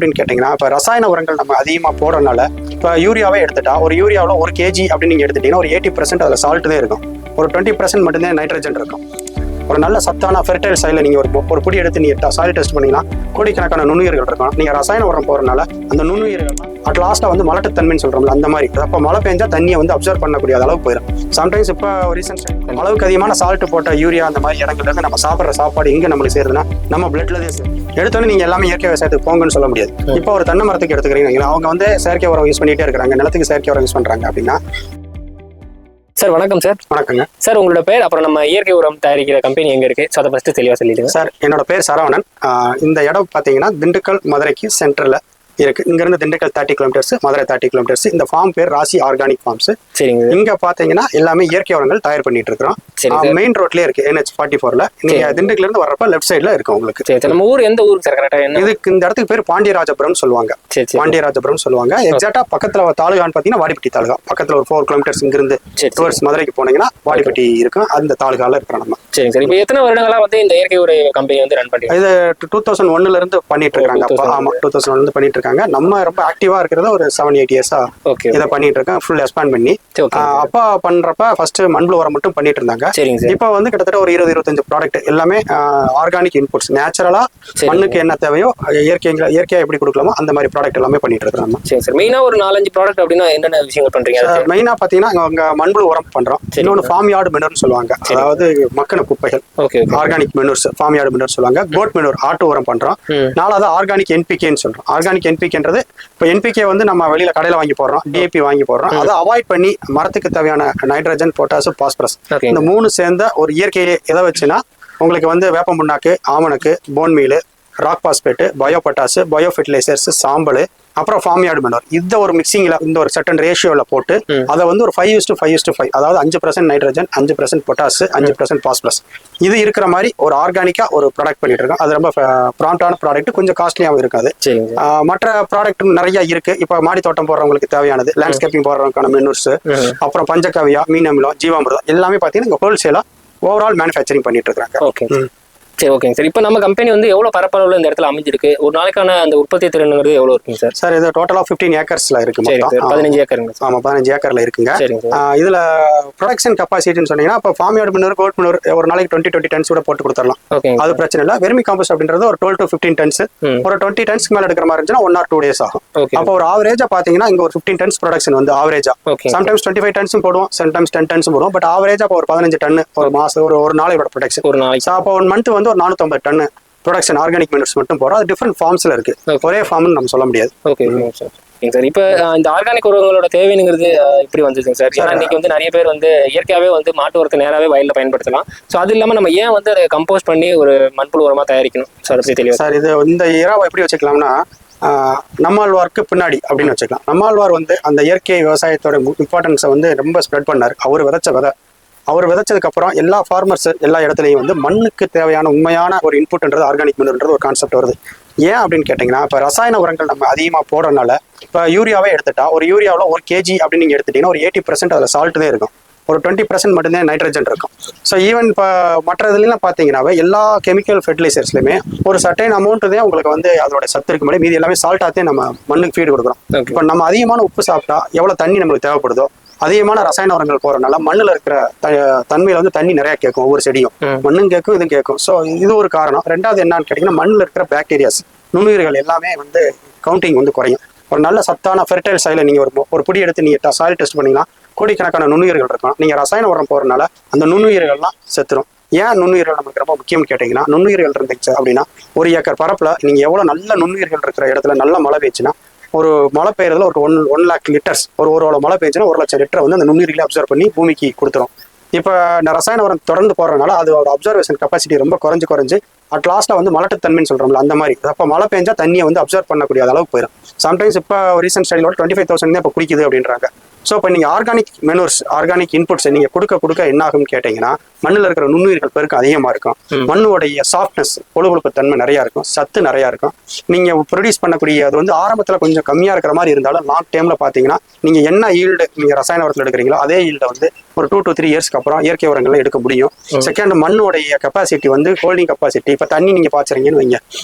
அப்படின்னு கேட்டிங்கன்னா, இப்போ ரசாயன உரங்கள் நம்ம அதிகமாக போடுறதுனால, இப்போ யூரியாவே எடுத்துட்டா, ஒரு யூரியாவில் 1 kg அப்படின்னு நீங்கள் எடுத்துட்டீங்கன்னா, ஒரு 80% அதில் சால்ட் தான் இருக்கும். ஒரு 20% மட்டும்தான் நைட்ரஜன் இருக்கும். ஒரு நல்ல சத்தான ஃபெர்டைல் சாயில நீங்கள் ஒரு பொடி எடுத்து நீங்கள் சாயில் டெஸ்ட் பண்ணிங்கன்னா, கோடிக்கணக்கான நுண்ணுயிர்கள் இருக்கும். நீங்கள் ரசாயன உரம் போகிறதுனால அந்த நுண்ணுயிர்கள் அட் லாஸ்ட்டாக வந்து மலட்டுத்தன்மைன்னு சொல்கிறோம்ல, அந்த மாதிரி. அப்போ மழை பெஞ்சா தண்ணியை வந்து அப்சர்வ் பண்ணக்கூடிய அளவுக்கு போயிடும். சம்டைம்ஸ் இப்போ ரீசன்ட் அளவுக்கு அதிகமான சால்ட் போட்ட யூரியா அந்த மாதிரி இடங்கள்லேருந்து நம்ம சாப்பிட்ற சாப்பாடு எங்கே நம்மளுக்கு சேருதுன்னா, நம்ம பிளட்ல தான் சேரும். எடுத்தோன்னே நீங்கள் எல்லாமே இயற்கை விவசாயத்துக்கு போங்கன்னு சொல்ல முடியாது. இப்போ ஒரு தென்னை மரத்துக்கு எடுத்துக்கிறீங்க, அவங்க வந்து செயற்கை உரம் யூஸ் பண்ணிகிட்டே இருக்கிறாங்க, நிலத்துக்கு செயற்கை உரம் யூஸ் பண்ணுறாங்க அப்படின்னா. சார் வணக்கம் சார். வணக்கங்க சார். உங்களோட பேர், அப்புறம் நம்ம இயற்கை உரம் தயாரிக்கிற கம்பெனி எங்க இருக்கு, அதை ஃபர்ஸ்ட் தெளிவா சொல்லிடுங்க சார். என்னோட பேர் சரவணன். இந்த இடம் பார்த்தீங்கன்னா திண்டுக்கல் மதுரைக்கு சென்டர்ல இருக்கு. இங்க இருந்து திண்டுக்கல் 30 கிலோமீட்டர்ஸ், மதுரை 30 கிலோமீட்டர்ஸ். இந்த ஃபார்ம் பேர் ராசி ஆர்கானிக் ஃபார்ம்ஸ். சரிங்க. இங்க பாத்தீங்கன்னா எல்லாமே இயற்கை உரங்கள் தயார் பண்ணிட்டு இருக்கிறோம். மெயின் ரோட்லயே இருக்கு, NH44ல. நீங்க திண்டுக்கல்ல இருந்து வர்றப்ப லெஃப்ட் சைட்ல இருக்கு உங்களுக்கு. நம்ம ஊர் எந்த ஊருக்கு சார் கரெக்டா? இதுக்கு இந்த இடத்துக்கு பேர் பாண்டியராஜபுரம் சொல்லுவாங்க. பாண்டியராஜபுரம் சொல்லுவாங்க. எக்ஸாக்டா பக்கத்துல தாலுகான்னு பாத்தீங்கன்னா வாடிப்பட்டி தாலுகா. பக்கத்துல ஒரு 4 கிலோமீட்டர்ஸ் இங்க இருந்து டுவர்ட்ஸ் மதுரைக்கு போனீங்கன்னா வாடிப்பட்டி இருக்கும். அந்த தாலுகால இருக்கிறோம் நம்ம. சரிங்க சார். இப்போ எத்தனை வருடங்களா வந்து இந்த இயற்கை உர கம்பெனி வந்து ரன் பண்றீங்க? இது 2001ல இருந்து பண்ணிட்டு இருக்காங்க. அப்பா ஆமா 2001ல இருந்து பண்ணிட்டு இருக்காங்க. நம்ம ரொம்ப ஆக்டிவா இருக்கிறது ஒரு 7-8 இயர்ஸா இதை பண்ணிட்டு இருக்கேன், ஃபுல் எக்ஸ்பேண்ட் பண்ணி. அப்பா பண்றப்ப ஃபர்ஸ்ட் மண்புழு உரம் மட்டும் பண்ணிட்டு இருந்தாங்க. இப்போ வந்து கிட்டத்தட்ட ஒரு 20-25 ப்ராடக்ட் எல்லாமே ஆர்கானிக் இன்புட்ஸ், நேச்சுரலா மண்ணுக்கு என்ன தேவையோ இயற்கையா எப்படி கொடுக்கலாமோ அந்த மாதிரி ப்ராடக்ட் எல்லாமே பண்ணிட்டு இருக்கோம். சரி சார். மெயினா ஒரு 4-5 ப்ராடக்ட் அப்படின்னா என்னென்ன விஷயங்கள் பண்றீங்க? மெயினா பாத்தீங்கன்னா அங்க மண்புழு உரம் பண்றோம். இன்னொன்று ஃபார்ம் யார்டு மெனூர்னு சொல்லுவாங்க, அதாவது மக்கின குப்பைகள், ஆர்கானிக் மெனூர்ஸ், ஃபார்ம் யார்டு மெனூர் சொல்லுவாங்க. கோட் மெனூர் ஆட்டு உரம் பண்றோம். நாலாவது ஆர்கானிக் NPKன்னு சொல்றோம். ஆர்கானிக் NPKன்றது இப்போ NPK வந்து நம்ம வெளியில கடையில வாங்கி போடுறோம், DAP வாங்கி போடுறோம். அதை அவாய்ட் பண்ணி மரத்துக்கு தேவையான நைட்ரஜன், பொட்டாசு, பாஸ்பரஸ் இந்த 3 சேர்ந்த ஒரு இயற்கையிலே எதை வச்சுன்னா உங்களுக்கு வந்து வேப்ப புண்ணாக்கு, ஆமணக்கு, bone meal, rock phosphate, bio potash, bio fertilisers, சாம்பல், அப்புறம் ஃபார்ம் யார்டு மெனூர். இந்த ஒரு மிக்சிங்ல இந்த ஒரு சர்டன் ரேஷியோல போட்டு அதை வந்து ஒரு 5:5:5, அதாவது 5% நைட்ரஜன், 5% பொட்டாசு, 5% பாஸ்பரஸ் இது இருக்கிற மாதிரி ஒரு ஆர்கானிக்கா ஒரு ப்ராடக்ட் பண்ணிட்டு இருக்கோம். அது ரொம்ப ப்ராம்ப்டான ப்ராடக்ட், கொஞ்சம் காஸ்ட்லியாகவும் இருக்காது. மற்ற ப்ராடக்ட் நிறைய இருக்கு. இப்போ மாடி தோட்டம் போடுறவங்களுக்கு தேவையானது, லேண்ட்ஸ்கேப்பிங் போடுறவங்களுக்கான மெனூர்ஸ், அப்புறம் பஞ்சகவியா, மீன் அமிலம், ஜீவாமிர்தம் எல்லாமே பார்த்தீங்கன்னா இங்கே ஹோல்சேலா ஓவரால் மேனுஃபேக்சரிங் பண்ணிட்டு இருக்காங்க. சரி, ஓகேங்க சார். இப்போ நம்ம கம்பெனி வந்து எவ்வளவு பரப்பளவுல இந்த இடத்துல அமைஞ்சிருக்கு? ஒரு நாளைக்கான அந்த உற்பத்தி திறனுங்கிறது எவ்வளவு இருக்குங்க சார்? சார் இது டோட்டலா 15 ஏக்கர்ஸ்ல இருக்கு. 15 ஏக்கருங்க. ஆமா 15 ஏக்கர்ல இருக்குங்க. இதுல ப்ரொடக்ஷன் கெப்பாசிட்டின்னு சொன்னீங்கன்னா இப்போ form yard manure, code manure ஒரு நாளைக்கு 20 டன்ஸ் கூட போட்டு கொடுத்துடலாம். அது பிரச்சனை இல்லை. வெர்மி காம்போஸ்ட் அப்படின்றது ஒரு 12 to 15 டன்ஸ், ஒரு 20 டன்ஸ்க்கு மேல எடுக்கிற மாதிரி இருந்துச்சுன்னா 1 or 2 days ஆகும். அப்போ ஒரு ஆவரேஜா பாத்தீங்கன்னா இங்க ஒரு 15 டன்ஸ் ப்ரொடக்ஷன் வந்து ஆவரேஜா. சம்டைம்ஸ் 25 டன்ஸும் போடுவோம், சம்டைம்ஸ் 10 டன்ஸும் போடுவோம். பட் ஆவரேஜா இப்போ ஒரு 15 டன் ஒரு மாசம், ஒரு நாளையோட ப்ரொடக்ஷன். ஒரு நாளைக்கு அப்போ 1 மந்த் வந்து ஒரு 450 டன் ப்ரொடக்ஷன் ஆர்கானிக் மெனூர்ஸ் மட்டும் போறோம். அது டிஃபரெண்ட் ஃபார்ம்ஸ்ல இருக்கு, ஒரே ஃபார்ம்னு நம்ம சொல்ல முடியாது. Okay sir. இப்போ இந்த ஆர்கானிக் உரங்களோட தேவைங்கிறது இப்படி வந்துச்சுங்க சார். ஏன்னா இன்னைக்கு வந்து நிறைய பேர் வந்து இயற்கையாவே வந்து மாட்டு உரத்தை நேராவே வயல்ல பயன்படுத்தலாம். ஸோ அது இல்லாம நம்ம ஏன் வந்து அதை கம்போஸ்ட் பண்ணி ஒரு மண்புழு உரமா தயாரிக்கணும் சார்? அப்படி தெளிவா சார். இது இந்த இராவை எப்படி வச்சுக்கலாம்னா, நம்மாழ்வாருக்கு பின்னாடி அப்படின்னு வச்சுக்கலாம். நம்மாழ்வார் வந்து அந்த இயற்கை விவசாயத்தோட இம்பார்ட்டன்ஸை வந்து ரொம்ப ஸ்ப்ரெட் பண்ணார். அவர் விதைச்ச விதை, அவர் விதைச்சதுக்கு அப்புறம் எல்லா ஃபார்மர்ஸ் எல்லா இடத்துலையும் வந்து மண்ணுக்கு தேவையான உண்மையான ஒரு இன்புட்ன்றது ஆர்கானிக் மெனூர்ன்றது ஒரு கான்செப்ட் வருது. ஏன் அப்படின்னு கேட்டிங்கன்னா, இப்போ ரசாயன உரங்கள் நம்ம அதிகமாக போடுறதுனால, இப்போ யூரியாவே எடுத்துட்டா, ஒரு யூரியாவில் 1 kg அப்படின்னு நீங்கள் எடுத்துட்டீங்கன்னா ஒரு 80% அதில் சால்ட் தான் இருக்கும், ஒரு 20% மட்டும்தான் நைட்ரஜன் இருக்கும். ஸோ ஈவன் இப்போ மற்ற இதுலாம் பார்த்தீங்கன்னாவே எல்லா கெமிக்கல் ஃபெர்டிலைசர்ஸ்லையுமே ஒரு சர்டைன் அமௌண்ட் தான் உங்களுக்கு வந்து அதோட சத்து இருக்க முடியும். மீதி எல்லாமே சால்ட்டாகத்தே நம்ம மண்ணுக்கு ஃபீடு கொடுக்குறோம். இப்போ நம்ம அதிகமான உப்பு சாப்பிட்டா எவ்வளோ தண்ணி நம்மளுக்கு தேவைப்படுதோ, அதிகமான ரசாயன உரங்கள் போறதுனால மண்ணுல இருக்கிற தன்மையில வந்து தண்ணி நிறைய கேட்கும். ஒவ்வொரு செடியும் மண்ணும் கேட்கும், இதுவும் கேட்கும். ஸோ இது ஒரு காரணம். ரெண்டாவது என்னன்னு கேட்டீங்கன்னா, மண்ணில் இருக்கிற பாக்டீரியாஸ், நுண்ணுயிர்கள் எல்லாமே வந்து கவுண்டிங் வந்து குறையும். ஒரு நல்ல சத்தான ஃபெர்டைல் சாயில நீங்க ஒரு பொடி எடுத்து நீங்க சாயில் டெஸ்ட் பண்ணீங்கன்னா கோடிக்கணக்கான நுண்ணுயிர்கள் இருக்கும். நீங்க ரசாயன உரம் போறதுனால அந்த நுண்ணுயிர்கள்லாம் செத்துரும். ஏன் நுண்ணுயிர்கள் நமக்கு ரொம்ப முக்கியம் கேட்டீங்கன்னா, நுண்ணுயிர்கள் இருந்துச்சு அப்படின்னா 1 ஏக்கர் பரப்புல நீங்க எவ்வளவு நல்ல நுண்ணுயிர்கள் இருக்கிற இடத்துல நல்ல மழை பெய்ச்சுன்னா, ஒரு மழை பெய்யறதுல ஒரு 1 lakh லிட்டர்ஸ், ஒரு மழை பெய்ஞ்சுன்னா 1 லட்சம் லிட்டர் வந்து அந்த நுண்ணுயிரிகளை அப்சர்வ் பண்ணி பூமிக்கு கொடுத்துரும். இப்போ ரசாயன உரம் தொடர்ந்து போடுறதுனால அது ஒரு அப்சர்வேஷன் கெப்பாசிட்டி ரொம்ப குறைஞ்சு அட் லாஸ்ட்டாக வந்து மலட்டுத்தன்மைன்னு சொல்கிறோம்ல, அந்த மாதிரி. அப்போ மழை பெஞ்சா தண்ணியை வந்து அப்சர்வ் பண்ணக்கூடிய அளவுக்கு போயிடும். சம்டைம்ஸ் இப்போ ரீசெண்ட் ஸ்டைலோட 25,000 தான் இப்போ குடிக்குது அப்படின்றாங்க. ஸோ இப்போ நீங்கள் ஆர்கானிக் மெனூர்ஸ், ஆர்கானிக் இன்புட்ஸை நீங்கள் கொடுக்க என்ன ஆகும்னு கேட்டிங்கன்னா, மண்ணில் இருக்கிற நுண்ணுயிர்கள் பெருக்கம் அதிகமாக இருக்கும். மண்ணுடைய சாஃப்ட்னஸ், கொழுப்பு தன்மை நிறையா இருக்கும், சத்து நிறையா இருக்கும். நீங்கள் ப்ரொடியூஸ் பண்ணக்கூடிய அது வந்து ஆரம்பத்தில் கொஞ்சம் கம்மியாக இருக்கிற மாதிரி இருந்தாலும் லாங் டைமில் பார்த்தீங்கன்னா நீங்கள் என்ன ஈல்டு நீங்கள் ரசாயன உரத்தில் எடுக்கிறீங்களோ அதே ஈல்டை வந்து ஒரு 2 to 3 இயர்ஸ்க்கு அப்புறம் இயற்கை உரங்களை எடுக்க முடியும். செகண்ட், மண்ணுடைய கெப்பாசிட்டி வந்து ஹோல்டிங் கெப்பாசிட்டி இப்போ தண்ணி நீங்கள் பாய்ச்சறீங்கன்னு வைங்க,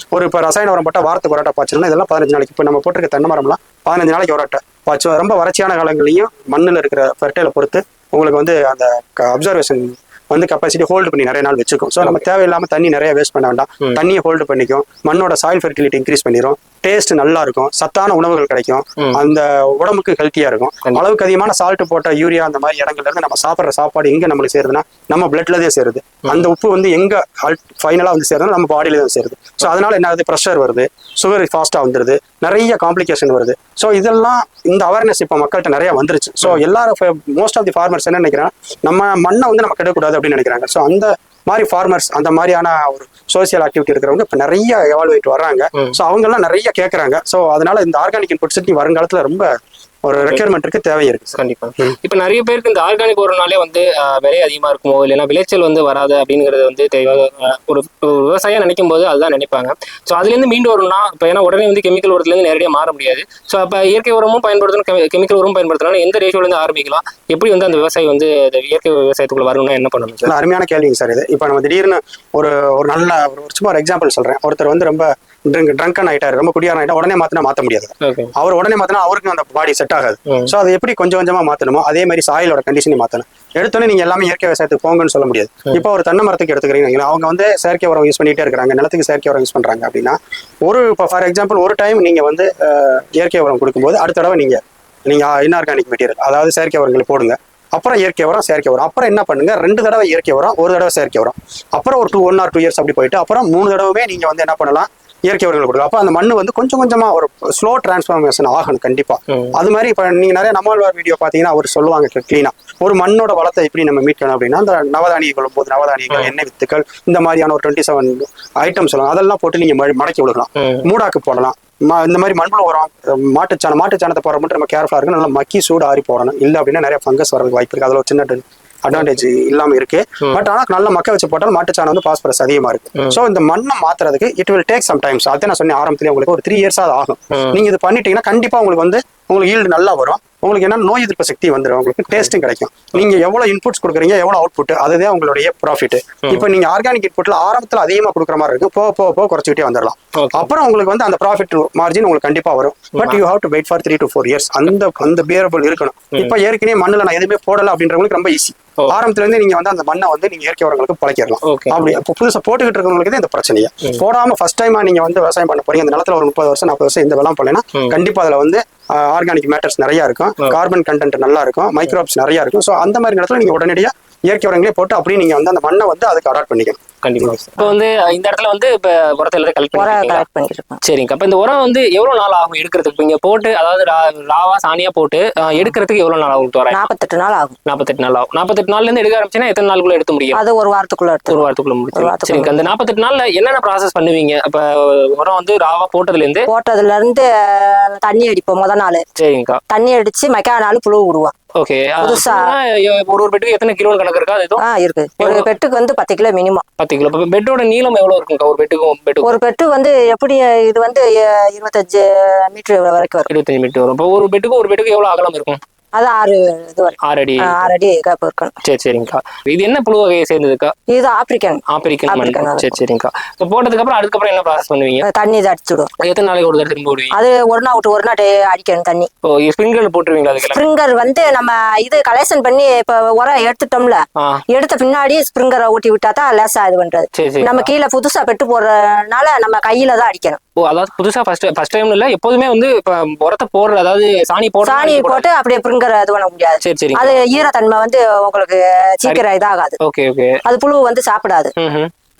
இப்போ ரசாயன உரம் போட்டால் வாரத்துக்கு ஒரு ஆட்டை பாய்ச்சலாம். இதெல்லாம் 15 நாளைக்கு. இப்போ நம்ம போட்டிருக்க தென்னை மரம்லாம் 15 நாளைக்கு ஒரு ஆட்டை பாய்ச்சும். ரொம்ப வறட்சியான காலங்களையும் மண்ணில் இருக்கிற ஃபெர்டைலை பொறுத்து உங்களுக்கு வந்து அந்த அப்சர்வேஷன் வந்து கெப்பாசிட்டி ஹோல்டு பண்ணி நிறைய நாள் வச்சுக்கும். ஸோ நம்ம தேவையில்லாமல் தண்ணி நிறைய வேஸ்ட் பண்ண வேண்டாம். தண்ணியை ஹோல்டு பண்ணிக்கும், மண்ணோட சாயில் ஃபெர்டிலிட்டி இன்க்ரீஸ் பண்ணிடும், டேஸ்ட் நல்லா இருக்கும், சத்தான உணவுகள் கிடைக்கும், அந்த உடம்புக்கு ஹெல்த்தியா இருக்கும். அளவுக்கு அதிகமான சால்ட் போட்ட யூரியா அந்த மாதிரி இடங்கள்ல இருந்து நம்ம சாப்பிட்ற சாப்பாடு எங்க நம்மளுக்கு சேருதுன்னா நம்ம பிளட்ல தான் சேருது. அந்த உப்பு வந்து எங்க ஃபைனலா வந்து சேருதுன்னா நம்ம பாடியில தான் சேருது. ஸோ அதனால என்ன ஆகுது, ப்ரெஷர் வருது, சுகர் ஃபாஸ்டா வந்துருது, நிறைய காம்ப்ளிகேஷன் வருது. ஸோ இதெல்லாம் இந்த அவேர்னஸ் இப்போ மக்கள்கிட்ட நிறைய வந்துருச்சு. ஸோ எல்லாரும் மோஸ்ட் ஆஃப் தி ஃபார்மர்ஸ் என்ன நினைக்கிறாங்க, நம்ம மண்ணை வந்து நம்ம கெடக்கூடாது அப்படின்னு நினைக்கிறாங்க. ஸோ அந்த மாதிரி ஃபார்மர்ஸ், அந்த மாதிரியான ஒரு சோசியல் ஆக்டிவிட்டி இருக்கிறவங்க இப்போ நிறைய எவால்வேட் வர்றாங்க. ஸோ அவங்கெல்லாம் நிறைய கேட்குறாங்க. ஸோ அதனால இந்த ஆர்கானிக் இன்புட்ஸ் வருங்காலத்துல ரொம்ப ஒரு ரெக்யர்மெண்ட் இருக்கு, தேவை இருக்கு. கண்டிப்பா. இப்ப நிறைய பேருக்கு இந்த ஆர்கானிக் உரம்னாலே வந்து விலை அதிகமா இருக்குமோ இல்லைன்னா விளைச்சல் வந்து வராது அப்படிங்கறது வந்து ஒரு விவசாயம் நினைக்கும் போது அதுதான் நினைப்பாங்க. ஸோ அதுல இருந்து மீண்டு வரணும்னா இப்ப ஏன்னா உடனே வந்து கெமிக்கல் உரத்துல இருந்து நேரடியாக மாற முடியாது. ஸோ அப்ப இயற்கை உரமும் பயன்படுத்தணும், கெமிக்கல் உரமும் பயன்படுத்தணும், எந்த ரேஷியோல இருந்து ஆரம்பிக்கலாம், எப்படி வந்து அந்த விவசாயி வந்து இயற்கை விவசாயத்துக்குள்ள வரணும்னா என்ன பண்ணணும் சார்? அருமையான கேள்விங்க சார் இது. இப்போ நம்ம திடீர்னு ஒரு நல்ல சும்மா ஒரு எக்ஸாம்பிள் சொல்றேன். ஒருத்தர் வந்து ரொம்ப ட்ரங்கன் ஆயிட்டாரு, ரொம்ப குடியாரன் ஆயிட்டா, உடனே மாத்த முடியாது. அவர் உடனே மாத்தினா அவருக்கு அந்த பாடி செட் ஆகாது. ஸோ அதை எப்படி கொஞ்சம் கொஞ்சமா மாத்தணுமோ அதே மாதிரி சாயிலோட கண்டிஷனை மாத்தணும். எடுத்தோன்னே நீங்க எல்லாமே இயற்கை விவசாயத்துக்கு போங்கன்னு சொல்ல முடியாது. இப்போ ஒரு தென்னை மரத்துக்கு எடுத்துக்கிறீங்க, அவங்க வந்து செயற்கை உரம் யூஸ் பண்ணிட்டே இருக்காங்க, நிலத்துக்கு செயற்கை உரம் யூஸ் பண்றாங்க அப்படின்னா இப்போ ஃபார் எக்ஸாம்பிள் ஒரு டைம் நீங்க வந்து இயற்கை உரம் கொடுக்கும்போது அடுத்த தடவை நீங்க இன்ஆர்கானிக் மெட்டீரியல், அதாவது செயற்கை உரங்களை போடுங்க. அப்புறம் இயற்கை உரம், செயற்கை உரம், அப்புறம் என்ன பண்ணுங்க, 2 தடவை இயற்கை உரம், 1 தடவை செயற்கை உரம், அப்புறம் ஒரு 1 or 2 years அப்படி போயிட்டு அப்புறம் 3 தடவை நீங்க வந்து என்ன பண்ணலாம், இயற்கை உரங்கள் கொடுக்கும். அப்போ அந்த மண்ணு வந்து கொஞ்சம் கொஞ்சமா ஒரு ஸ்லோ டிரான்ஸ்ஃபார்மேஷன் ஆகணும் கண்டிப்பா. அது மாதிரி இப்போ நீங்க நிறைய நம்மாழ்வார் வீடியோ பாத்தீங்கன்னா அவர் சொல்லுவாங்க கிளீனா ஒரு மண்ணோட வளத்தை எப்படி நம்ம மீட்கணும் அப்படின்னா, அந்த நவதானியங்கள் 9 நவதானியங்கள், எண்ணெய் வித்துக்கள், இந்த மாதிரியான ஒரு 27 ஐட்டம் சொல்லுவாங்க. அதெல்லாம் போட்டு நீங்க மடக்கி விடலாம், மூடாக்கு போடலாம். இந்த மாதிரி மண்புழு உரம், மாட்டுச்சாணத்தை போட மட்டும் நம்ம கேர்ஃபுல்லா இருக்கு. நல்லா மக்கி சூடு ஆறி போடணும், இல்லை அப்படின்னா நிறைய ஃபங்கஸ் வரதுக்கு வாய்ப்பு இருக்கு. அதுல ஒரு சின்ன அட்வான்டேஜ் இல்லாம இருக்கு. பட் ஆனா நல்ல மக்க வச்சு போட்டால் மாட்டுச்சாணம் வந்து பாஸ்பரஸ் அதிகமா இருக்கு. சோ இந்த மண்ணை மாத்துறதுக்கு it will take some times. அதான் நான் சொன்னேன் ஆரம்பத்திலே, உங்களுக்கு ஒரு 3 years ஆகும். நீங்க இது பண்ணிட்டீங்கன்னா கண்டிப்பா உங்களுக்கு ஈல்டு நல்லா வரும். உங்களுக்கு என்ன நோய் எதிர்ப்பு சக்தி வந்துடும், உங்களுக்கு டேஸ்ட்டும் கிடைக்கும். நீங்க எவ்வளவு இன்புட்ஸ் கொடுக்குறீங்க, எவ்வளவு அவுட்புட், அதுதான் உங்களுடைய ப்ராஃபிட். இப்போ நீங்க ஆர்கானிக் இன்புட்ல ஆரம்பத்துல அதிகமா கொடுக்குற மாதிரி இருக்கு, போக குறைச்சிக்கிட்டே வந்துடலாம். அப்புறம் உங்களுக்கு வந்து அந்த ப்ராஃபிட் மார்ஜின் உங்களுக்கு கண்டிப்பா வரும். But you have to wait for 3 to 4 years. அந்த பியரபிள் இருக்கணும். இப்போ ஏற்கனவே மண்ணுல நான் எதுவுமே போடல அப்படின்றவங்களுக்கு ரொம்ப ஈஸி. ஆரம்பத்துல இருந்து நீங்க வந்து அந்த மண்ணை வந்து நீங்க இயற்கை உரங்களுக்கு பழக்கிடலாம். அப்படி புதுசா போட்டுக்கிட்டு இருக்கவங்களுக்கு தான் இந்த பிரச்சனையா. போடாம ஃபர்ஸ்ட் டைமா நீங்க வந்து விவசாயம் பண்ண போறீங்க, அந்த நிலத்துல ஒரு 30 வருஷம் 40 வருஷம் இந்த வெள்ளம் போலனா கண்டிப்பா அதுல வந்து ஆர்கானிக் மேட்டர்ஸ் நிறைய இருக்கும், கார்பன் கண்டென்ட் நல்லா இருக்கும், மைக்ரோப்ஸ் நிறைய இருக்கும். ஸோ அந்த மாதிரி இடத்துல நீங்க உடனடியா இயற்கை உரங்களே போட்டு அப்படியே நீங்க வந்து அந்த மண்ணை வந்து அதுக்கு அடாப்ட் பண்ணிக்கணும். கண்டிப்பா. இப்போ வந்து இந்த இடத்துல வந்து இப்ப உரத்தை எல்லாத்தையும் கலெக்ட் பண்ணிருக்கோம். சரிங்க. அப்ப இந்த உரம் வந்து எவ்வளவு நாள் ஆகும் எடுக்கிறதுக்கு? இங்க போட்டு அதாவது ராவா சாணியா போட்டு எடுக்கிறதுக்கு எவ்வளவு நாள் ஆகும்? 48 நாள் ஆகும். 48 நாள் ஆகும். 48 நாள்ல இருந்து எடுக்க ஆரம்பிச்சுன்னா எத்தனை நாளுக்குள்ள எடுத்து முடியும்? அது ஒரு வாரத்துக்குள்ள முடியும். சரிங்க. அந்த 48 நாள்ல என்னென்ன ப்ராசஸ் பண்ணுவீங்க? அப்ப உரம் வந்து ராவா போட்டதுல இருந்து தண்ணி அடிப்போம். முத நாள் சரிங்கக்கா தண்ணி அடிச்சு மெக்கா நாள் புழு விடுவோம். ஓகே. ஒரு பெட்டுக்கு எத்தனை கிலோ கணக்கு இருக்கா? அது இருக்கு. ஒரு பெட்டுக்கு வந்து 10 கிலோ மினிமம். 10 கிலோ. பெட்டோட நீளம் எவ்வளவு இருக்குங்க ஒரு பெட்டுக்கு? ஒரு பெட்டு வந்து எப்படி இது வந்து 25 மீட்டர் வரைக்கும் வரும். 25 மீட்டர் வரும். இப்போ ஒரு பெட்டுக்கு எவ்வளவு அகலம் இருக்கும்? அது 6 அடி கேப் இருக்கணும். சரிங்கக்கா. இது என்ன புழு வகையை சேர்ந்ததுக்கா? இது ஆப்பிரிக்கன். சரிங்கக்கா. இப்போ போட்டதுக்கு அப்புறம் அதுக்கப்புறம் என்ன ப்ராசஸ் பண்ணுவீங்க? தண்ணி அடிச்சுடும். எத்தனை நாளைக்கு ஒரு தடவை திரும்ப விடுவீங்க? அது ஒரு நாள் விட்டு ஒரு நாள் அடிக்கணும் தண்ணி. ஸ்ப்ரிங்கர் போட்டுருவீங்களா? அதுக்கு ஸ்ப்ரிங்கர் வந்து நம்ம இது கலெக்ஷன் பண்ணி இப்ப உரம் எடுத்துட்டோம்ல, எடுத்த பின்னாடி ஸ்ப்ரிங்கரை ஊட்டி விட்டா தான் லேசா இது பண்றது. நம்ம கீழே புதுசா பெட்டு போடுறதுனால நம்ம கையில தான் அடிக்கணும். அதாவது புதுசா ஃபர்ஸ்ட் டைம் இல்ல, எப்போதுமே வந்து உரத்தை போடுற, அதாவது சாணி போட்டு அப்படியே ஸ்ப்ரிங்கர் இது பண்ண முடியாது. சரி. அது ஈரத்தன்மை வந்து உங்களுக்கு சீக்கிரம் இதாகாது. ஓகே. அது புழு வந்து சாப்பிடாது.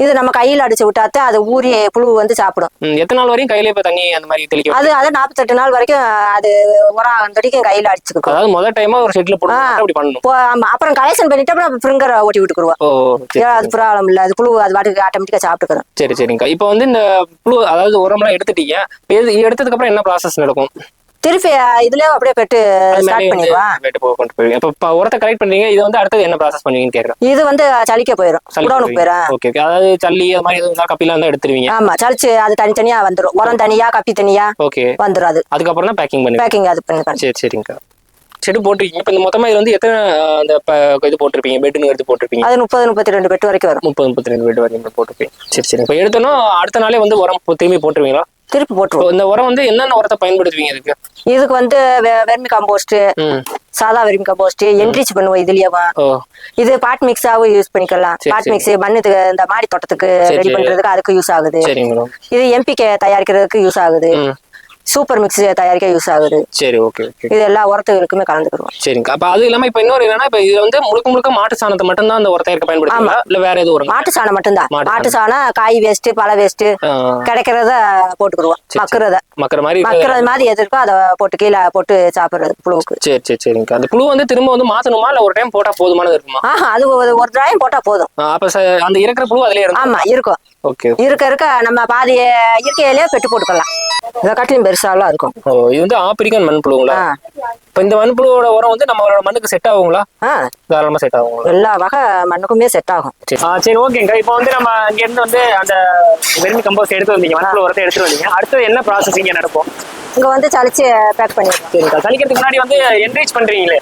இது நம்ம கையில அடிச்சு விட்டாத்தே அது ஊறி புழு வந்து சாப்பிடும். எத்தனை நாள் வரைக்கும் கையில இப்ப தண்ணி அந்த மாதிரி தெளிக்க? அது 48 நாள் வரைக்கும் அது உரம் வரைக்கும் கையில அடிச்சுக்கும். அதாவது முதல் டைமா ஒரு ஷெட்ல போட்டு அப்படி பண்ணணும். அப்புறம் கலெக்ஷன் பண்ணிட்டு அப்புறம் ஸ்ப்ரிங்கரை ஓட்டி விட்டுக்குருவோம். அது ப்ராப்ளம் இல்ல, அது புழு அது பாட்டுக்கு ஆட்டோமேட்டிக்கா சாப்பிட்டுக்கிறோம். சரிங்கக்கா. இப்போ வந்து இந்த புழு அதாவது உரம்லாம் எடுத்துட்டீங்க, எடுத்ததுக்கு அப்புறம் என்ன ப்ராசஸ் நடக்கும்? திருப்பி இதுலயே அப்படியே பெட்டு ஸ்டார்ட் பண்ணிடுவான். இப்ப உரத்தை கலெக்ட் பண்றீங்க, இது வந்து அடுத்தது என்ன ப்ராசஸ் பண்ணுவீங்கன்னு கேக்குறேன். இது வந்து சலிக்க போயிடும், குடோனுக்கு போயிடும். ஓகே. அதாவது சல்லி அது மாதிரி எதுவும் கப்பிலாம் இருந்தா எடுத்துருவீங்க? ஆமா, சலிச்சு அது தனித்தனியா வந்துரும். உரம் தனியா, கப்பி தனியா வந்துரும். அதுக்கப்புறம் தான் பேக்கிங் அது பண்ணி. சரிங்கக்கா. ஷெட் போட்டிருக்கீங்க. இப்போ இந்த மொத்தமா இது வந்து எத்தனை அந்த இது போட்டிருப்பீங்க, பெட்டுன்னு எடுத்து போட்டிருப்பீங்க? அது 30-32 பெட் வரைக்கும் வரும். 30-32 பெட் வரைக்கும் போட்டிருப்பீங்க. சரி. இப்போ எடுத்தோன்னா அடுத்த நாளே வந்து உரம் திரும்பி போட்டுருவீங்களா? திருப்பி போட்டுருவோம். இந்த உரம் வந்து என்னென்ன உரத்தை பயன்படுத்துவீங்க இதுக்கு? இதுக்கு வந்து வெர்மி கம்போஸ்ட், சாதா வெர்மி கம்போஸ்ட் என்ரிச் பண்ணுவோம். இதுலயும் இது பாட் மிக்ஸாவும் யூஸ் பண்ணிக்கலாம். பாட் மிக்ஸ் மண்ணுக்கு இந்த மாடி தோட்டத்துக்கு ரெடி பண்றதுக்கு அதுக்கு யூஸ் ஆகுது. இது எம்பிகே தயாரிக்கிறதுக்கு யூஸ் ஆகுது. சூப்பர் மிக்ஸ் தயாரிக்க யூஸ் ஆகுது. சரி, ஓகே. இது எல்லா உரத்துகளுக்குமே கலந்துக்கிறோம். சரிங்க. அப்ப அது இல்லாம இப்ப இன்னொரு என்னன்னா, இப்ப இது வந்து முழுக்க மாட்டு சாணத்தை மட்டும் தான் அந்த உரத்தை இருக்க பயன்படுத்தலாம், இல்ல வேற எதுவும் வரும்? மாட்டு சாணம் மட்டும் தான். மாட்டு சாணம், காய் வேஸ்ட், பழ வேஸ்ட் கிடைக்கிறத போட்டுக்குருவோம். மக்கறது மாதிரி எது இருக்கோ அதை போட்டு கீழே போட்டு சாப்பிடுறது புழுவுக்கு. சரிங்க. அந்த புழு வந்து திரும்ப வந்து மாத்தணுமா, இல்ல ஒரு டைம் போட்டா போதுமானது இருக்குமா? அது ஒரு டைம் போட்டா போதும். அப்ப அந்த இருக்கிற புழு அதுலயே இருக்கும்? ஆமா, இருக்கும். இருக்க நம்ம பாதி இயற்கையிலேயே பெட்டு போட்டுக்கலாம். இதை காட்டிலும் பெருசாலாம் இருக்கும். இது வந்து ஆப்பிரிக்கன் மண்புழுங்களா? இப்ப இந்த மண்புழுவோட உரம் வந்து நம்மளோட மண்ணுக்கு செட் ஆகுங்களா? தாராளமா செட் ஆகும். எல்லா வகை மண்ணுக்குமே செட் ஆகும். சரி, ஓகேங்க. இப்போ வந்து நம்ம இங்க இருந்து வந்து அந்த வெர்மி கம்போஸ்ட் எடுத்து வந்தீங்க, மண்புழு உரத்தை எடுத்து வந்தீங்க. அடுத்து என்ன ப்ராசஸிங் நடக்கும்? இங்க வந்து சலிச்சு பேக் பண்ணிடுறோம். சரிங்க. சலிக்கிறதுக்கு முன்னாடி வந்து என்ரிச் பண்றீங்களே,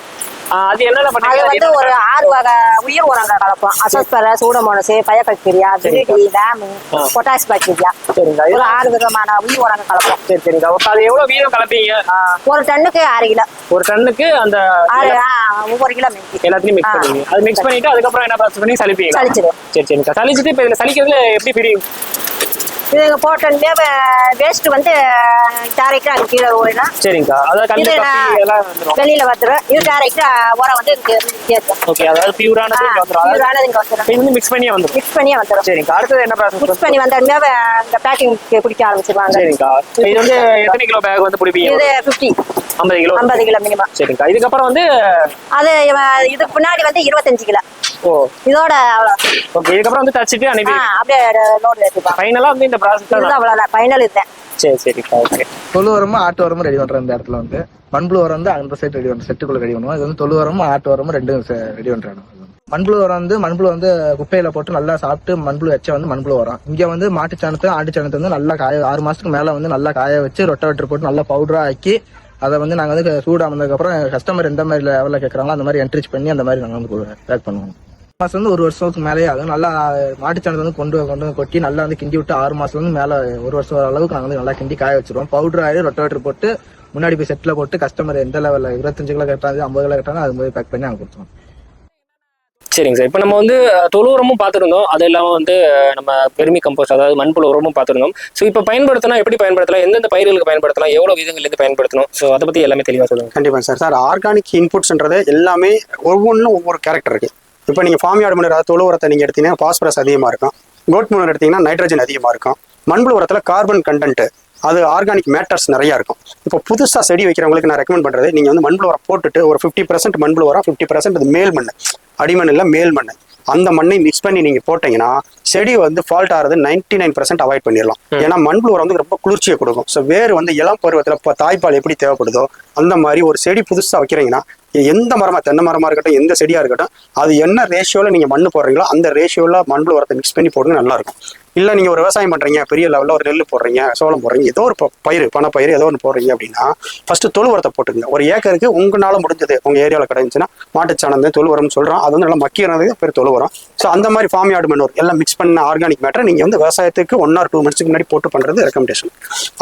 அது என்னென்ன பண்றீங்க? அது வந்து ஒரு 6 வகை உயிர் உரங்கள் கலப்போம். அசோஸ்பரஸ், சூடோமோனஸ், பயோபாக்டீரியா, டாம், பொட்டாஷ் பாக்டீரியா. சரிங்க. ஒரு 6 விதமான உயிர் உரங்கள் கலப்போம். சரிங்க. அது எவ்வளவு வீதம் கலப்பீங்க? ஒரு டன்னுக்கு 6 கிலோ. ஒரு டன்னுக்கு அந்த ஒவ்வொரு கிலோ எல்லாத்தையும் மிக்ஸ் பண்ணுவீங்க. அது மிக்ஸ் பண்ணிட்டு அதுக்கப்புறம் என்ன ப்ராசஸ் பண்ணி சலிப்பீங்க? சலிச்சிடும். சரிங்க. சலிச்சுட்டு இப்ப இதுல சலிக்கிறதுல எப்படி பிரியும்? இது போட்டோன்னே வேஸ்ட் வந்து டேரக்டா அது கீழே ஓடினா. சரிங்கக்கா. அதாவது வெளியில வந்துடும். இது டேரக்டா உரம் வந்து ஓகே, அதாவது பியூரானது வந்துடும். மிக்ஸ் பண்ணியே வந்துடும். சரிங்கக்கா. அடுத்தது என்ன ப்ராசஸ்? மிக்ஸ் பண்ணி வந்தோடனே இந்த பேக்கிங் பிடிக்க ஆரம்பிச்சிருவாங்க. சரிங்கக்கா. இது வந்து எத்தனை கிலோ பேக் வந்து பிடிப்பீங்க? இது 50 கிலோ மினிமம். சரிங்கக்கா. இதுக்கப்புறம் வந்து அது இதுக்கு முன்னாடி வந்து 25 கிலோ. இதோட ஓகே. இதுக்கப்புறம் வந்து தச்சிட்டு அனுப்பி அப்படியே லோட் ஏத்திப்பாங்க. ஃபைனலா வந்து இந்த ப்ராசஸ் தான். அவ்வளவுதான் ஃபைனல் இதுதான். சரிக்கா. ஓகே. தொழு உரமும் ஆட்டு உரமும் ரெடி பண்ற இந்த இடத்துல வந்து மண்புழு உரம் வந்து அந்த சைட் ரெடி பண்ற செட்டுக்குள்ள ரெடி பண்ணுவோம். இது வந்து தொழு உரமும் ஆட்டு உரமும் ரெண்டும் ரெடி பண்றாங்க. மண்புழு உரம் வந்து மண்புழு வந்து குப்பையில போட்டு நல்லா சாப்பிட்டு மண்புழு வச்ச வந்து மண்புழு உரம். இங்க வந்து மாட்டு சாணத்தை ஆட்டு சாணத்தை வந்து நல்லா 6 மாசத்துக்கு மேல வந்து நல்லா காய வச்சு ரொட்டவேட்டர் போட்டு நல்லா பவுடரா ஆக்கி அதை வந்து நாங்க வந்து சூடானதுக்கு அப்புறம் கஸ்டமர் எந்த மாதிரி லெவலில் கேட்கறாங்களோ அந்த மாதிரி என்ட்ரிச் பண்ணி அந்த மாதிரி நாங்கள் வந்து பேக் பண்ணுவோம். மாசம் வந்து 1 வருஷத்துக்கு மேலேயே ஆகும். நல்லா மாட்டுச்சாணத்தை வந்து கொண்டு கொட்டி நல்லா வந்து கிண்டி விட்டு 6 மாசத்துல இருந்து மேல 1 வருஷம் அளவுக்கு நாங்கள் வந்து நல்லா கிண்டி காய வச்சிருவோம். பவுடர் ஆகி ரொட்டவேட்டர் போட்டு முன்னாடி போய் செட்டில் போட்டு கஸ்டமர் எந்த லெவலில் 25 கிலோ கேட்டாங்க, 50 கிலோ கேட்டாங்க, அது மாதிரி பேக் பண்ணி நாங்கள் கொடுத்துருவோம். சரிங்க சார். இப்போ நம்ம வந்து தொழு உரமும் பார்த்துருந்தோம், அது இல்லாமல் வந்து நம்ம வெர்மி கம்போஸ்ட் அதாவது மண்புழு உரமும் பார்த்துருந்தோம். ஸோ இப்போ பயன்படுத்தினா எப்படி பயன்படுத்தலாம், எந்தெந்த பயிர்களுக்கு பயன்படுத்தலாம், எவ்வளோ விதங்கள்லேருந்து பயன்படுத்தணும், ஸோ அதை பற்றி எல்லாமே தெளிவாக சொல்லுங்கள். கண்டிப்பாக சார். ஆர்கானிக் இன்புட்ஸ்ன்றது எல்லாமே ஒவ்வொன்றும் ஒவ்வொரு கேரக்டர் இருக்குது. இப்போ நீங்கள் ஃபார்ம் யார்டு மணி அதாவது தொழு உரத்தை நீங்கள் எடுத்தீங்கன்னா பாஸ்பரஸ் அதிகமாக இருக்கும். கோட் மூணு எடுத்தீங்கன்னா நைட்ரஜன் அதிகமாக இருக்கும். மண்புழு உரத்தில் கார்பன் கண்டென்ட் அது ஆர்கானிக் மேட்டர்ஸ் நிறையா இருக்கும். இப்போ புதுசாக செடி வைக்கிறவங்களுக்கு நான் ரெக்கமெண்ட் பண்ணுறது, நீங்கள் வந்து மண்புழு உரம் போட்டுட்டு ஒரு 50% மண்புழு உரம், 50% அது மேல் மண், அடிமண் இல்லை மேல் மண், அந்த மண்ணை மிக்ஸ் பண்ணி நீங்கள் போட்டிங்கன்னா செடி வந்து ஃபால்ட் ஆகிறது 99% அவாய்ட் பண்ணிடலாம். ஏன்னா மண்புழு உரம் வந்து ரொம்ப குளிர்ச்சியை கொடுக்கும். ஸோ வேறு வந்து இளம் பருவத்தில் இப்போ தாய்ப்பால் எப்படி தேவைப்படுதோ அந்த மாதிரி ஒரு செடி புதுசாக வைக்கிறீங்கன்னா எந்த மரமாக, தென்னை மரமாக இருக்கட்டும், எந்த செடியாக இருக்கட்டும், அது என்ன ரேஷியோவில் நீங்கள் மண் போடுறீங்களோ அந்த ரேஷியோவில் மண்புழு உரத்தை மிக்ஸ் பண்ணி போடுங்க, நல்லாயிருக்கும். இல்லை நீங்கள் ஒரு விவசாயம் பண்ணுறீங்க, பெரிய லெவலில் ஒரு நெல் போடுறீங்க, சோளம் போடுறீங்க, ஏதோ ஒரு பயிர் பணப்பயிர் ஏதோ ஒன்று போடுறீங்க அப்படின்னா ஃபஸ்ட்டு தொழு உரத்தை போட்டுங்க. ஒரு ஏக்கருக்கு உங்களால் முடிஞ்சது உங்கள் ஏரியாவில் கிடைச்சுன்னா மாட்டுச்சாணம் தொழு உரம்னு சொல்கிறோம், அது வந்து நல்லா மக்கியது பேர் தொழு உரம். ஸோ அந்த மாதிரி ஃபார்ம் யார்டு மண்ணூர் எல்லாம் மிக்ஸ் பண்ண ஆர்கானிக் மேட்டர் நீங்கள் வந்து விவசாயத்துக்கு 1 or 2 months முன்னாடி போட்டு பண்ணுறது ரெக்கமெண்டேஷன்.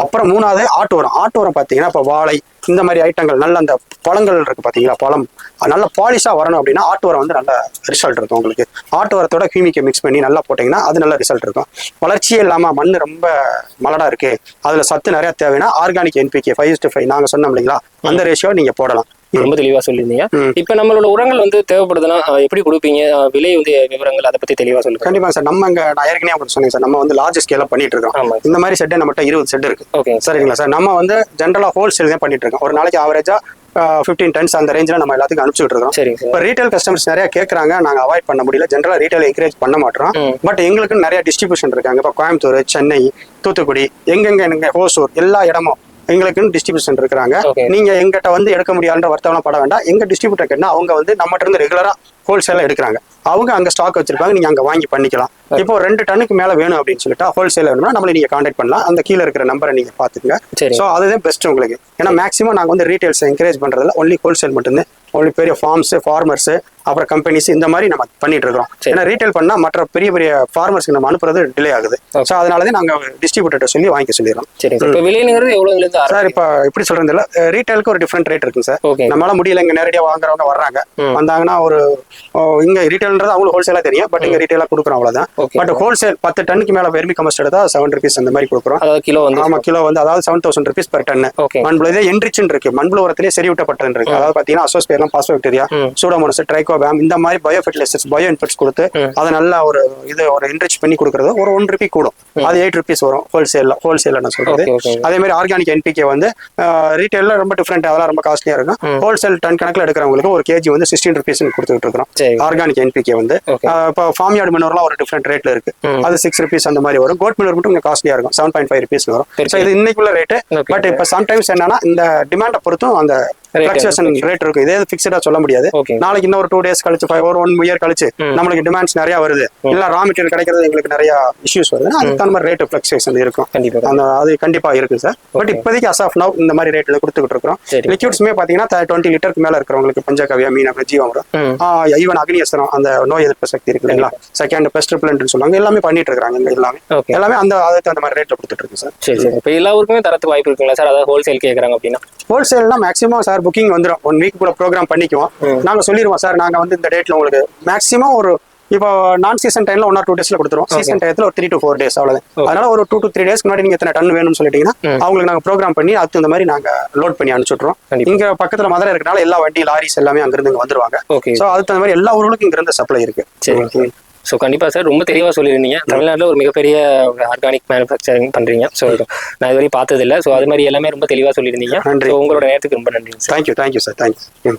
அப்புறம் 3வது ஆட்டு உரம். ஆட்டு உரம் பார்த்தீங்கன்னா இப்போ வாழை இந்த மாதிரி ஐட்டங்கள் நல்ல அந்த பழங்கள் இருக்குது பார்த்தீங்களா, பழம் நல்ல பாலிஷாக வரணும் அப்படின்னா ஆட்டு உரம் வந்து நல்ல ரிசல்ட் இருக்கும் உங்களுக்கு. ஆட்டு உரத்தோட கியூமிக்கை மிக்ஸ் பண்ணி நல்லா போட்டிங்கன்னா அது நல்ல ரிசல்ட் இருக்கும். வளர்ச்சியே இல்லாமல் மண் ரொம்ப மலடாக இருக்குது, அதில் சத்து நிறையா தேவைன்னா ஆர்கானிக் NPK 5:5 நாங்கள் சொன்னோம் இல்லைங்களா, அந்த ரேஷியோ நீங்கள் போடலாம். ரொம்ப தெளிவாக சொல்லியிருந்தீங்க. இப்போ நம்மளோட உரங்கள் வந்து தேவைப்படுதுன்னா எப்படி கொடுப்பீங்க, விலை வந்து விவரங்கள் அதை பற்றி தெளிவாக சொல்லுங்கள். கண்டிப்பாக சார். நம்ம இங்கே நான் ஏற்கனவே உங்களுக்கு சொன்னேன் சார், நம்ம வந்து லார்ஜ் ஸ்கேலாக பண்ணிட்டு இருக்கோம். இந்த மாதிரி செட்டு நம்மகிட்ட 20 செட் இருக்குது. ஓகே சரிங்களா சார். நம்ம வந்து ஜென்ரலாக ஹோல்சேல் தான் பண்ணிட்டு இருக்கோம். ஒரு நாளைக்கு ஆவரேஜாக 15 tons அந்த ரேஞ்சில் நம்ம எல்லாத்துக்கும் அனுப்பிச்சுட்டு இருக்கோம். சரி. இப்போ ரீட்டைல் கஸ்டமர்ஸ் நிறைய கேட்குறாங்க, நாங்கள் அவாய்ட் பண்ண முடியல. ஜென்ரலாக ரீட்டைல் என்கரேஜ் பண்ண மாட்டோம். பட் எங்களுக்கு நிறைய டிஸ்ட்ரிபியூஷன் இருக்காங்க. இப்போ கோயம்புத்தூர், சென்னை, தூத்துக்குடி, எங்கெங்க ஹோசூர் எல்லா இடமும் எங்களுக்குன்னு டிஸ்ட்ரிபியூஷன் இருக்கிறாங்க. Okay. நீங்க எங்கிட்ட வந்து எடுக்க முடியாதுன்ற வருத்தம்லாம் பட வேண்டாம். எங்க டிஸ்ட்ரிபியூட்டர் கேட்டா அவங்க வந்து நம்மகிட்ட இருந்து ரெகுலரா ஹோல்சேலா எடுக்கிறாங்க. அவங்க அங்க ஸ்டாக் வச்சிருப்பாங்க, நீங்க அங்க வாங்கி பண்ணிக்கலாம். இப்போ 2 டன்னுக்கு மேல வேணும் அப்படின்னு சொல்லிட்டு ஹோல்சேல் வேணும்னா நம்மள நீங்க கான்டாக்ட் பண்ணலாம். அந்த கீழே இருக்கிற நம்பரை நீங்க பாத்துக்கங்க. சரி. ஸோ அதுதான் பெஸ்ட் உங்களுக்கு. ஏன்னா மேக்ஸிமம் நாங்க வந்து ரீட்டைல்ஸ் என்கரேஜ் பண்றதுல ஒன்லி ஹோல்சேல் மட்டும்தான். ஒன்லி பெரிய ஃபார்ம்ஸ், ஃபார்மர்ஸ், அப்புறம் கம்பெனிஸ் இந்த மாதிரி நம்ம பண்ணிட்டு இருக்கோம். ஏன்னா ரீட்டைல் பண்ணா மற்ற பெரிய பெரிய ஃபார்மர்ஸ்க்கு நம்ம அனுப்புறது டிலே ஆகுது. ஸோ அதனாலதான் நாங்க டிஸ்ட்ரிபியூட்டர் சொல்லி வாங்கி சொல்லிடுறோம். சரி இப்போ விலைங்கிறது எவ்வளவு சார் இப்போ எப்படி சொல்றது இல்ல, ரீட்டைலுக்கு ஒரு டிஃப்ரெண்ட் ரேட் இருக்குங்க சார். ஓகே. நம்மளால முடியல, இங்க நேரடியா வாங்குறவங்க வர்றாங்க, வந்தாங்கன்னா ஒரு இங்க ரீட்டைல்ன்றது அவங்களுக்கு ஹோல்சேலா தெரியும், பட் இங்க ரீட்டைலா கொடுக்குறோம் அவ்வளவுதான். பட் ஹோல்சேல் 10 டன்னுக்கு மேல வெர்மி கம்போஸ்ட் எடுத்தா 7 rupees அந்த மாதிரி கொடுக்குறோம். அதாவது கிலோ வந்து ஆமா, கிலோ வந்து அதாவது 7000 rupees per டன். மண்புழு இதே என்ரிச்னு இருக்கு, மண்புழு உரத்திலேயே செறிவூட்டப்பட்டது இருக்கு. அதாவது பாத்தீங்கன்னா அசோஸ்பேரிலம், பாஸ்போபாக்டீரியா, சூடோமோனாஸ், ட்ரைகோபாம் இந்த மாதிரி பயோ ஃபெர்டிலைசர்ஸ், பயோ இன்புட்ஸ் கொடுத்து அதை நல்லா ஒரு என்ரிச் பண்ணி கொடுக்கறது ஒரு 1 rupee கூடும். அது 8 rupees வரும் ஹோல்சேல்ல நான் சொல்றது. அதே மாதிரி ஆர்கானிக் என்பிகே வந்து ரீட்டைல்ல ரொம்ப டிஃபரெண்ட், அதெல்லாம் ரொம்ப காஸ்ட்லியா இருக்கும். ஹோல்சேல் டன் கணக்குல எடுக்கிறவங்களுக்கு ஒரு கேஜி வந்து 16 rupees கொடுத்துட்டு இருக்கிறோம். ஆர்கானிக் என்பிகே வந்து இப்போ ஃபார்ம் யார்டு மினோர்லாம் ஒரு டிஃபரெண்ட் ரேட்ல இருக்கு. அது 6 rupees அந்த மாதிரி வரும். கோட் மினோர் மட்டும் கொஞ்சம் காஸ்ட்லியா இருக்கும், 7.5 rupees வரும். ஸோ இது இன்னைக்குள்ள ரேட்டு. பட் இப்போ சம்டைம்ஸ் என்னன்னா இந்த டிமாண்டை பொறுத்தும் அந்த ஃபிளக்சுவேஷன் ரேட் இருக்கு. இதே ஃபிக்ஸடா சொல்ல முடியாது. நாளைக்கு இன்னொரு 2 days கழிச்சு, ஒரு 1 year கழிச்சு நம்மளுக்கு டிமாண்ட்ஸ் நிறைய வருது, இல்ல ரா மெட்டீரியல் கிடைக்கிறது எங்களுக்கு நிறைய இஷ்யூஸ் வருது, அதுக்கு தகுந்த மாதிரி ரேட் ஃபிளக்சுவேஷன் இருக்கும். அந்த அது கண்டிப்பா இருக்கு சார். பட் இப்போதைக்கு அஸ் ஆஃப் நவ் இந்த மாதிரி ரேட்ல கொடுத்துக்கிட்டு இருக்கோம். லிக்யூட்ஸ்மே பாத்தீங்கன்னா 20 லிட்டருக்கு மேல இருக்கிறவங்களுக்கு பஞ்சகவ்யா, மீனக, ஜீவாமிரம், ஈவன் அக்னியஸ்திரம், அந்த நோய் எதிர்ப்பு சக்தி இருக்கு இல்லைங்களா, செகண்ட் பெஸ்ட் ரிப்பலன்ட்னு சொல்லுவாங்க, எல்லாமே பண்ணிட்டு இருக்காங்க. எல்லாமே அந்த அதுக்கு அந்த மாதிரி ரேட்ல கொடுத்துட்டு இருக்கு சார். சரி சரி. இப்போ எல்லா ஊருக்குமே தரத்துக்கு வாய்ப்பு இருக்குங்களா சார்? அதாவது ஹோல்சேல் கேட்கறாங்க அப்படின்னா ஹோல்சேல்னா மேக்ஸிமம் சார் புக்கிங் வந்துடும். 1 week கூட ப்ரோக்ராம் பண்ணிக்குவோம். நாங்க சொல்லிடுவோம் சார், நாங்க வந்து இந்த டேட்ல உங்களுக்கு மேக்ஸிமம் ஒரு இப்போ நான் சீசன் டைம்ல 1 or 2 daysல கொடுத்துருவோம். சீசன் டயத்துல ஒரு 3 to 4 days அவ்வளவுதான். அதனால ஒரு 2 to 3 days முன்னாடி நீங்க எத்தனை டன் வேணும்னு சொல்லிட்டீங்கன்னா அவங்களுக்கு நாங்க ப்ரோக்ராம் பண்ணி அதுக்கு இந்த மாதிரி நாங்க லோட் பண்ணி அனுப்பிச்சுட்றோம். இங்க பக்கத்துல மதுரை இருக்கனால எல்லா வண்டி, லாரிஸ் எல்லாமே அங்கிருந்து இங்க வந்துருவாங்க. ஸோ அதுக்கு தகுந்த மாதிரி எல்லா ஊர்களுக்கும் இங்க இருந்து சப்ளை இருக்கு. சரி. ஸோ கண்டிப்பாக சார் ரொம்ப தெளிவாக சொல்லியிருந்தீங்க. தமிழ்நாட்டில் ஒரு மிகப்பெரிய ஆர்கானிக் மேனுஃபேக்சரிங் பண்ணுறீங்க. ஸோ நான் இது வரையும் பார்த்ததில்லை. ஸோ அது மாதிரி எல்லாமே ரொம்ப தெளிவாக சொல்லியிருந்தீங்க. நன்றி. உங்களோட நேரத்துக்கு ரொம்ப நன்றி. Thank you sir. தேங்க்யூ.